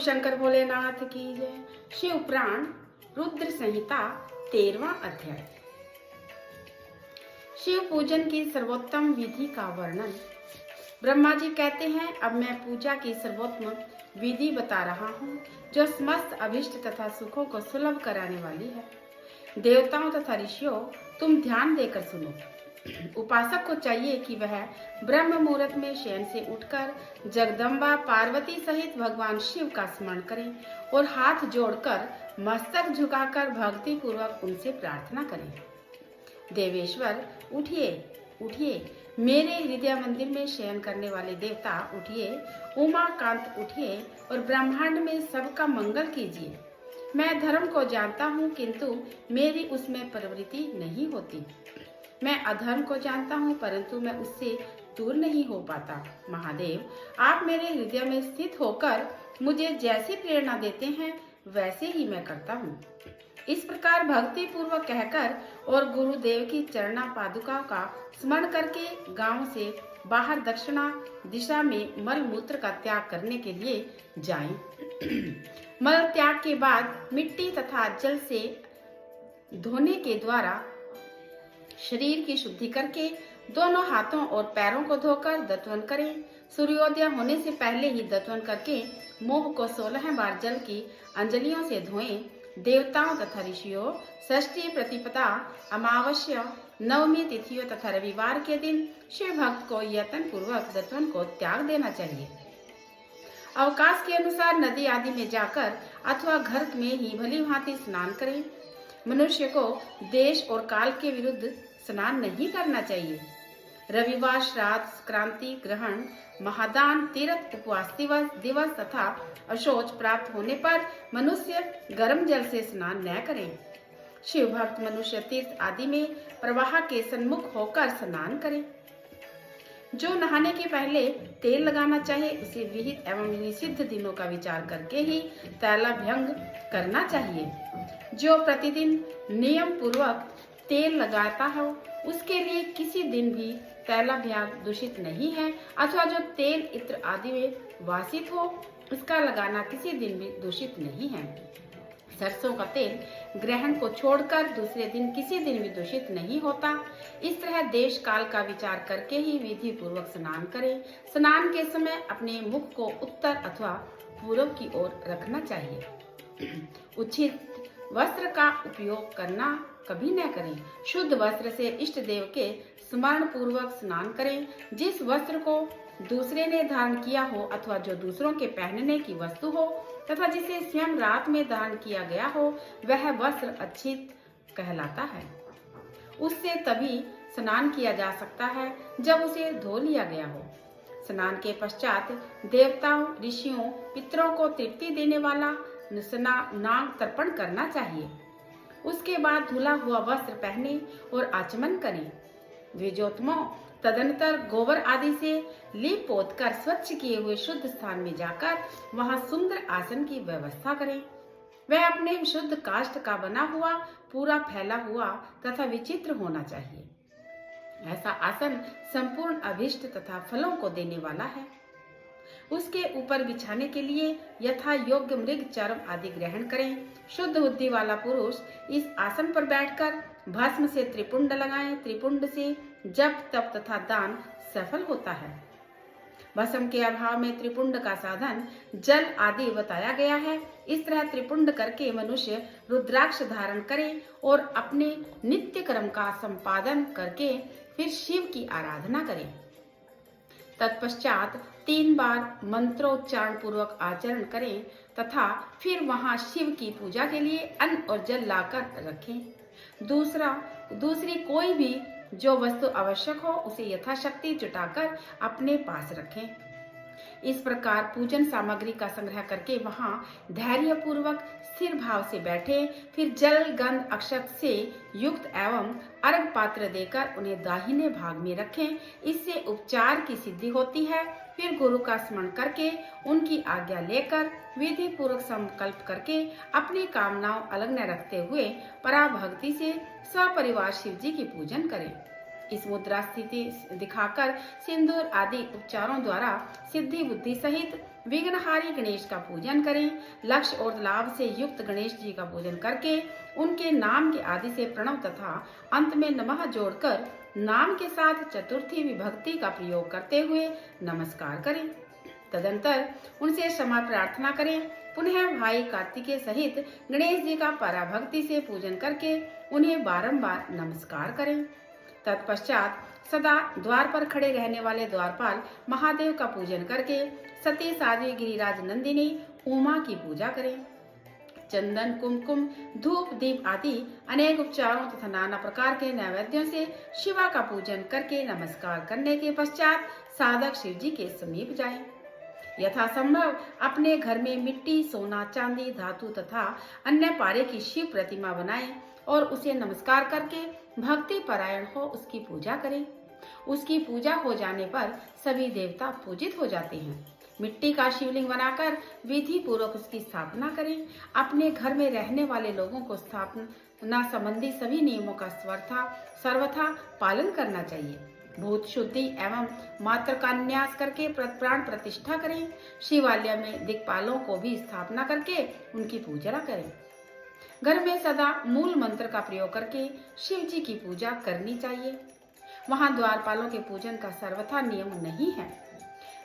शंकर भोलेनाथ की जय। शिव पुराण रुद्र संहिता 13वां अध्याय। शिव पूजन की सर्वोत्तम विधि का वर्णन। ब्रह्मा जी कहते हैं, अब मैं पूजा की सर्वोत्तम विधि बता रहा हूँ जो समस्त अभिष्ट तथा सुखों को सुलभ कराने वाली है। देवताओं तथा ऋषियों, तुम ध्यान देकर सुनो। उपासक को चाहिए कि वह ब्रह्म मुहूर्त में शयन से उठकर जगदम्बा पार्वती सहित भगवान शिव का स्मरण करे और हाथ जोड़कर मस्तक झुकाकर भक्ति पूर्वक उनसे प्रार्थना करे। देवेश्वर उठिए, उठिए, मेरे हृदय मंदिर में शयन करने वाले देवता उठिए, उमाकांत उठिए और ब्रह्मांड में सबका मंगल कीजिए। मैं धर्म को जानता हूँ, किंतु मेरी उसमें प्रवृत्ति नहीं होती। मैं अधर्म को जानता हूँ, परंतु मैं उससे दूर नहीं हो पाता। महादेव, आप मेरे हृदय में स्थित होकर मुझे जैसी प्रेरणा देते हैं वैसे ही मैं करता हूँ। इस प्रकार भक्ति पूर्वक कहकर और गुरुदेव की चरणा पादुका का स्मरण करके गांव से बाहर दक्षिणा दिशा में मल मूत्र का त्याग करने के लिए जाएं। मल त्याग के बाद मिट्टी तथा जल से धोने के द्वारा शरीर की शुद्धि करके दोनों हाथों और पैरों को धोकर दत्वन करें। सूर्योदय होने से पहले ही दत्वन करके मुंह को 16 बार जल की अंजलियों से धोएं। देवताओं तथा ऋषियों, षष्ठी, प्रतिपदा, अमावस्या, नवमी तिथियों तथा रविवार के दिन शिव भक्त को यत्न पूर्वक दत्वन को त्याग देना चाहिए। अवकाश के अनुसार नदी आदि में जाकर अथवा घर में ही भली भांति स्नान करें। मनुष्य को देश और काल के विरुद्ध स्नान नहीं करना चाहिए। रविवार, श्राद्ध, संक्रांति, ग्रहण, महादान, तीर्थ, उपवास दिवस तथा अशौच प्राप्त होने पर मनुष्य गर्म जल से स्नान न करें। शिव भक्त मनुष्य तीर्थ आदि में प्रवाह के सन्मुख होकर स्नान करें। जो नहाने के पहले तेल लगाना चाहे उसे विहित एवं निषिद्ध दिनों का विचार करके ही तैलाभ्यंग करना चाहिए। जो प्रतिदिन नियम पूर्वक तेल लगाता हो उसके लिए किसी दिन भी तैलाभ्यंग दूषित नहीं है, अथवा जो तेल इत्र आदि में वासित हो उसका लगाना किसी दिन भी दूषित नहीं है। सरसों का तेल ग्रहण को छोड़कर दूसरे दिन किसी दिन भी दूषित नहीं होता। इस तरह देश काल का विचार करके ही विधि पूर्वक स्नान करें। स्नान के समय अपने मुख को उत्तर अथवा पूर्व की ओर रखना चाहिए। उचित वस्त्र का उपयोग करना कभी न करें। शुद्ध वस्त्र से इष्ट देव के स्मरण पूर्वक स्नान करें। जिस वस्त्र को दूसरे ने धारण किया हो अथवा जो दूसरों के पहनने की वस्तु हो तथा जिसे स्वयं रात में धारण किया गया हो वह वस्त्र अच्छित कहलाता है। उससे तभी स्नान किया जा सकता है जब उसे धो लिया गया हो। स्नान के पश्चात देवताओं, ऋषियों, पितरों को तृप्ति देने वाला नाग तर्पण करना चाहिए। उसके बाद धुला हुआ वस्त्र पहने और आचमन करें। द्विजोत्तमों, तदनंतर गोबर आदि से लीप पोत कर स्वच्छ किए हुए शुद्ध स्थान में जाकर वहां सुंदर आसन की व्यवस्था करें। वह अपने शुद्ध काष्ठ का बना हुआ, पूरा फैला हुआ तथा विचित्र होना चाहिए। ऐसा आसन संपूर्ण अभिष्ट तथा फलों को देने वाला है। उसके ऊपर बिछाने के लिए यथा योग्य मृग चर्म आदि ग्रहण करें। शुद्ध बुद्धि वाला पुरुष इस आसन पर बैठकर भस्म से त्रिपुंड लगाएं। त्रिपुंड से जप, तप तथा दान सफल होता है। भस्म के अभाव में त्रिपुंड का साधन जल आदि बताया गया है। इस तरह त्रिपुंड करके मनुष्य रुद्राक्ष धारण करे और अपने नित्य कर्म का संपादन करके फिर शिव की आराधना करे। तत्पश्चात 3 बार मंत्रोच्चारण पूर्वक आचरण करें तथा फिर वहां शिव की पूजा के लिए अन्न और जल लाकर रखें। दूसरी कोई भी जो वस्तु आवश्यक हो उसे यथाशक्ति जुटाकर अपने पास रखें। इस प्रकार पूजन सामग्री का संग्रह करके वहां धैर्य पूर्वक स्थिर भाव से बैठे। फिर जल, गंध, अक्षत से युक्त एवं अर्घ पात्र देकर उन्हें दाहिने भाग में रखें। इससे उपचार की सिद्धि होती है। फिर गुरु का स्मरण करके उनकी आज्ञा लेकर विधि पूर्वक संकल्प करके अपनी कामनाओं अलग न रखते हुए पराभक्ति से सपरिवार शिव जी की पूजन करें। इस मुद्रा स्थिति दिखाकर सिंदूर आदि उपचारों द्वारा सिद्धि बुद्धि सहित विघ्नहारी गणेश का पूजन करें। लक्ष्य और लाभ से युक्त गणेश जी का पूजन करके उनके नाम के आदि से प्रणव तथा अंत में नमः जोड़कर नाम के साथ चतुर्थी विभक्ति का प्रयोग करते हुए नमस्कार करें। तदंतर उनसे क्षमा प्रार्थना करें। पुनः भाई कार्तिकेय सहित गणेश जी का पराभक्ति से पूजन करके उन्हें बारंबार नमस्कार करें। तत्पश्चात सदा द्वार पर खड़े रहने वाले द्वारपाल महादेव का पूजन करके सती साध्वी गिरिराज नंदिनी उमा की पूजा करें। चंदन, कुमकुम, धूप, दीप आदि अनेक उपचारों तथा नाना प्रकार के नैवेद्यों से शिवा का पूजन करके नमस्कार करने के पश्चात साधक शिव जी के समीप जाएं। यथासंभव अपने घर में मिट्टी, सोना, चांदी, धातु तथा अन्य पारे की शिव प्रतिमा बनाएं और उसे नमस्कार करके भक्ति परायण हो उसकी पूजा करें। उसकी पूजा हो जाने पर सभी देवता पूजित हो जाते हैं। मिट्टी का शिवलिंग बनाकर विधि पूर्वक उसकी स्थापना करें। अपने घर में रहने वाले लोगों को स्थापना संबंधी सभी नियमों का सर्वथा पालन करना चाहिए। भूत शुद्धि एवं मात्र का न्यास करके प्राण प्रतिष्ठा करें। शिवालय में दिक्पालों को भी स्थापना करके उनकी पूजा करें। घर में सदा मूल मंत्र का प्रयोग करके शिव जी की पूजा करनी चाहिए। वहां द्वारपालों के पूजन का सर्वथा नियम नहीं है।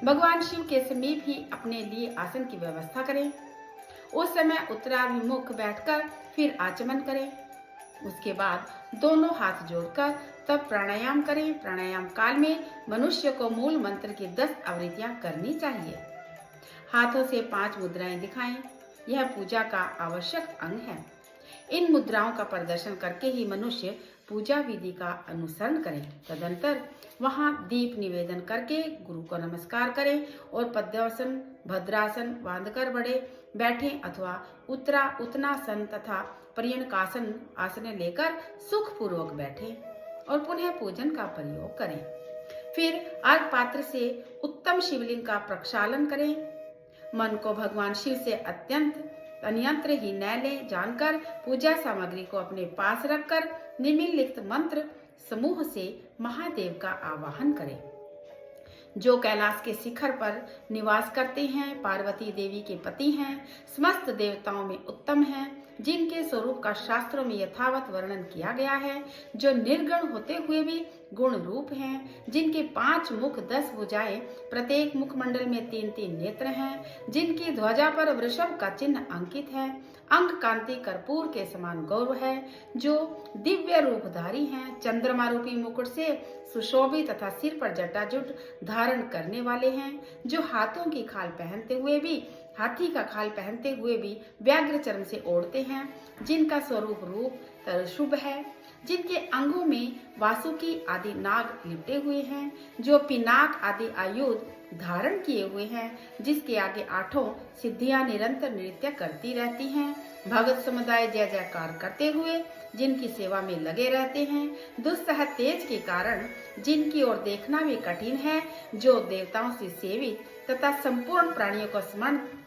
भगवान शिव के समीप ही अपने लिए आसन की व्यवस्था करें। उस समय उत्तराभिमुख बैठकर फिर आचमन करें। उसके बाद दोनों हाथ जोड़कर तब प्राणायाम करें। प्राणायाम काल में मनुष्य को मूल मंत्र की 10 आवृत्तियां करनी चाहिए। हाथों से 5 मुद्राएं दिखाएं। यह पूजा का आवश्यक अंग है। इन मुद्राओं का प्रदर्शन करके ही मनुष्य पूजा विधि का अनुसरण करें। तदंतर वहां दीप निवेदन करके गुरु को नमस्कार करें और पद्मासन, भद्रासन बांधकर बैठे अथवा उत्तनासन तथा पर्यंकासन आसन लेकर सुख पूर्वक बैठे और पुनः पूजन का प्रयोग करें। फिर अर्घ पात्र से उत्तम शिवलिंग का प्रक्षालन करें। मन को भगवान शिव से अत्यंत अन्यंत्र ही न ले जानकर पूजा सामग्री को अपने पास रखकर निम्नलिखित मंत्र समूह से महादेव का आवाहन करें। जो कैलाश के शिखर पर निवास करते हैं, पार्वती देवी के पति हैं, समस्त देवताओं में उत्तम हैं, जिनके स्वरूप का शास्त्रों में यथावत वर्णन किया गया है, जो निर्गुण होते हुए भी गुण रूप हैं, जिनके 5 मुख 10 भुजाएं, प्रत्येक मुखमंडल में 3-3 नेत्र हैं, जिनकी ध्वजा पर वृषभ का चिन्ह अंकित है, अंग कांति कर्पूर के समान गौर है, जो दिव्य रूपधारी हैं, चंद्रमा रूपी मुकुट से सुशोभित तथा सिर पर जटाजूट धारण करने वाले हैं, जो हाथों की खाल पहनते हुए भी हाथी का खाल पहनते हुए भी व्याघ्र चर्म से ओढ़ते हैं, जिनका स्वरूप रूप शुभ है, जिनके अंगों में वासुकी आदि नाग लिपटे हुए हैं, जो पिनाक आदि आयुध धारण किए हुए हैं, जिसके आगे 8 सिद्धियां निरंतर नृत्य करती रहती हैं, भगत समुदाय जय जयकार करते हुए जिनकी सेवा में लगे रहते हैं, दुस्सह तेज के कारण जिनकी ओर देखना भी कठिन है, जो देवताओं से सेवित तथा संपूर्ण प्राणियों को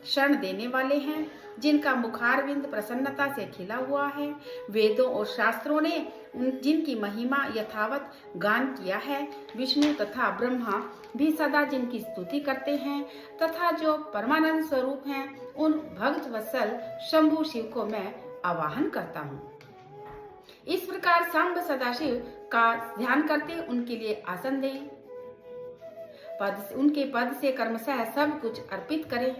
शरण देने वाले हैं, जिनका मुखारविंद प्रसन्नता से खिला हुआ है, वेदों और शास्त्रों ने जिनकी महिमा यथावत गान किया है, विष्णु तथा ब्रह्मा भी सदा जिनकी स्तुति करते हैं, तथा जो परमानंद स्वरूप हैं, उन भक्त वत्सल शंभु शिव को मैं आवाहन करता हूँ। इस प्रकार सांब सदाशिव का ध्यान करते उनके लिए आसन दें, उनके पद से कर्मशः सब कुछ अर्पित करें।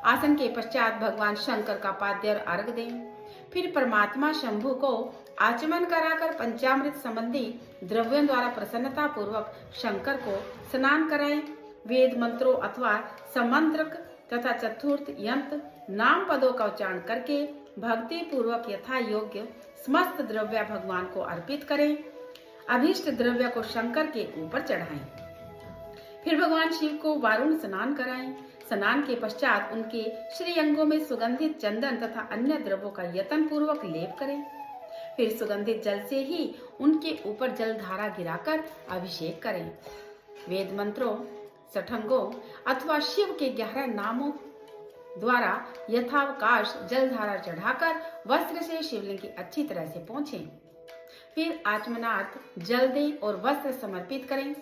आसन के पश्चात भगवान शंकर का पाद्य और अर्घ दें। फिर परमात्मा शंभु को आचमन कराकर पंचामृत संबंधी द्रव्यों द्वारा प्रसन्नता पूर्वक शंकर को स्नान कराएं। वेद मंत्रों अथवा समंत्रक तथा चतुर्थ यंत्र नाम पदों का उच्चारण करके भक्ति पूर्वक यथा योग्य समस्त द्रव्य भगवान को अर्पित करें। अभीष्ट द्रव्य को शंकर के ऊपर चढ़ाएं। फिर भगवान शिव को वारुण स्नान कराएं। स्नान के पश्चात उनके श्री अंगों में सुगंधित चंदन तथा अन्य द्रव्यों का यत्न पूर्वक लेप करें। फिर सुगंधित जल से ही उनके ऊपर जल धारा गिराकर अभिषेक करें। वेद मंत्रों, सठंगों अथवा शिव के 11 नामों द्वारा यथावकाश जल धारा चढ़ाकर वस्त्र से शिवलिंग की अच्छी तरह से पोंछें। फिर आचमनार्थ जल दें और वस्त्र समर्पित करें।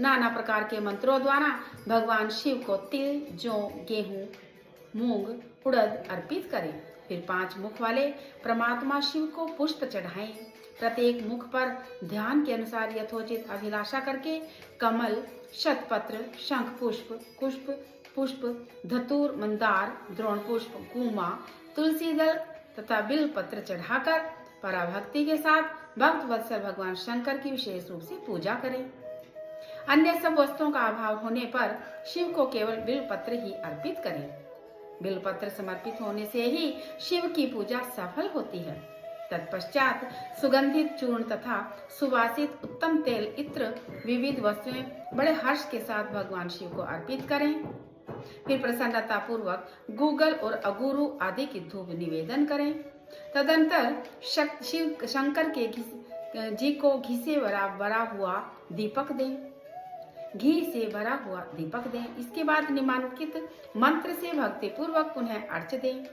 नाना प्रकार के मंत्रों द्वारा भगवान शिव को तिल, जौ, गेहूं, मूंग, उड़द अर्पित करें। फिर 5 मुख वाले परमात्मा शिव को पुष्प चढ़ाएं। प्रत्येक मुख पर ध्यान के अनुसार यथोचित अभिलाषा करके कमल, शतपत्र, शंख पुष्प, पुष्प पुष्प, धतूर, मंदार, द्रोण पुष्प, गुमा, तुलसी दल तथा बिल पत्र चढ़ाकर पराभक्ति के साथ भक्त वत्सल भगवान शंकर की विशेष रूप से पूजा करें। अन्य सब वस्तुओं का अभाव होने पर शिव को केवल बिल पत्र ही अर्पित करें। बिल पत्र समर्पित होने से ही शिव की पूजा सफल होती है। तत्पश्चात सुगंधित चूर्ण तथा सुवासित उत्तम तेल, इत्र, विविध वस्तुएं बड़े हर्ष के साथ भगवान शिव को अर्पित करें। फिर प्रसन्नता पूर्वक गूगल और अगुरु आदि की धूप निवेदन करें। तदंतर शिव शंकर के जी को घी से भरा हुआ दीपक दें। इसके बाद निम्नलिखित मंत्र से भक्ति पूर्वक पुनः अर्च दें।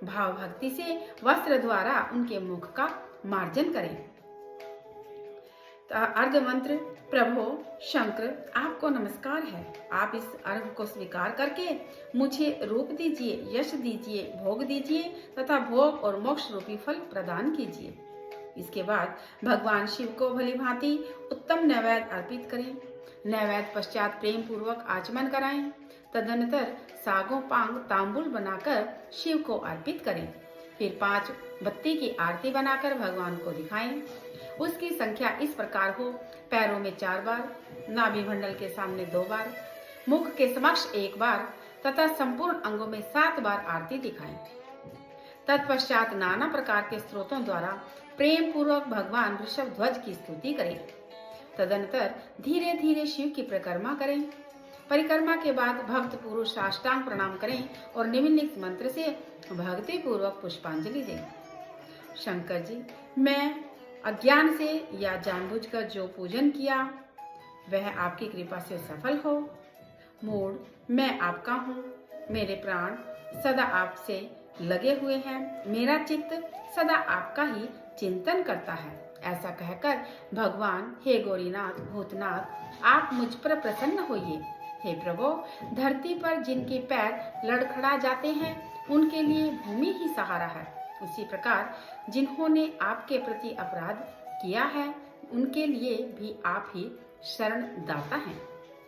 भाव भक्ति से वस्त्र द्वारा उनके मुख का मार्जन करें। अर्घ मंत्र। प्रभो शंकर, आपको नमस्कार है। आप इस अर्घ को स्वीकार करके मुझे रूप दीजिए, यश दीजिए, भोग दीजिए तथा भोग और मोक्ष रूपी फल प्रदान कीजिए। इसके बाद भगवान शिव को भली भांति उत्तम नैवेद्य अर्पित करें। नैवेद्य पश्चात प्रेम पूर्वक आचमन कराएं। तदनंतर सागों पांग तांबुल बनाकर शिव को अर्पित करें। फिर 5 बत्ती की आरती बनाकर भगवान को दिखाएं। उसकी संख्या इस प्रकार हो: पैरों में 4 बार, नाभि मंडल के सामने 2 बार, मुख के समक्ष 1 बार तथा संपूर्ण अंगों में 7 बार आरती दिखाएं। तत्पश्चात नाना प्रकार के स्त्रोतों द्वारा प्रेम पूर्वक भगवान वृषभ ध्वज की स्तुति करें। तदनंतर धीरे धीरे शिव की परिक्रमा करें। परिक्रमा के बाद भक्त पुरुष साष्टांग प्रणाम करें और निम्नलिखित मंत्र से भक्ति पूर्वक पुष्पांजलि दें। शंकर जी, मैं अज्ञान से या जानबूझकर जो पूजन किया वह आपकी कृपा से सफल हो। मूढ़ मैं आपका हूँ। मेरे प्राण सदा आपसे लगे हुए हैं। मेरा चित्त सदा आपका ही चिंतन करता है। ऐसा कहकर भगवान, हे गौरीनाथ, भूतनाथ, आप मुझ पर प्रसन्न होइए। हे प्रभु, धरती पर जिनके पैर लड़खड़ा जाते हैं उनके लिए भूमि ही सहारा है। उसी प्रकार जिन्होंने आपके प्रति अपराध किया है उनके लिए भी आप ही शरण दाता हैं।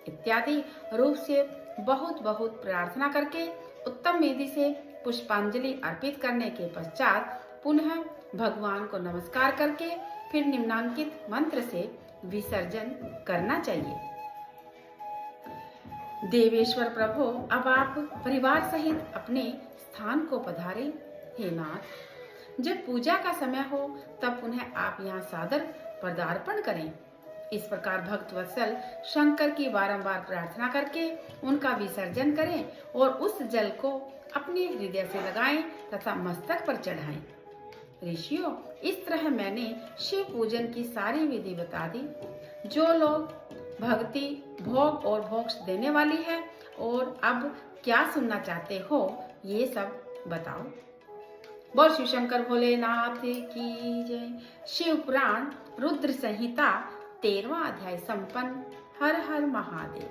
इत्यादि रूप से बहुत बहुत प्रार्थना करके उत्तम विधि से पुष्पांजलि अर्पित करने के पश्चात पुनः भगवान को नमस्कार करके फिर निम्नांकित मंत्र से विसर्जन करना चाहिए। देवेश्वर प्रभु, अब आप परिवार सहित अपने स्थान को पधारे। हे नाथ, जब पूजा का समय हो तब पुनः आप यहाँ सादर पदार्पण करें। इस प्रकार भक्त वत्सल शंकर की बारंबार प्रार्थना करके उनका विसर्जन करें और उस जल को अपने हृदय से लगाएं तथा मस्तक पर चढ़ाएं। ऋषियों, इस तरह मैंने शिव पूजन की सारी विधि बता दी। जो लोग भक्ति, भोग और मोक्ष देने वाली है और अब क्या सुनना चाहते हो ये सब बताओ। बोल शिव शंकर भोलेनाथ की जय। शिव पुराण रुद्र संहिता 13वां अध्याय संपन्न। हर हर महादेव।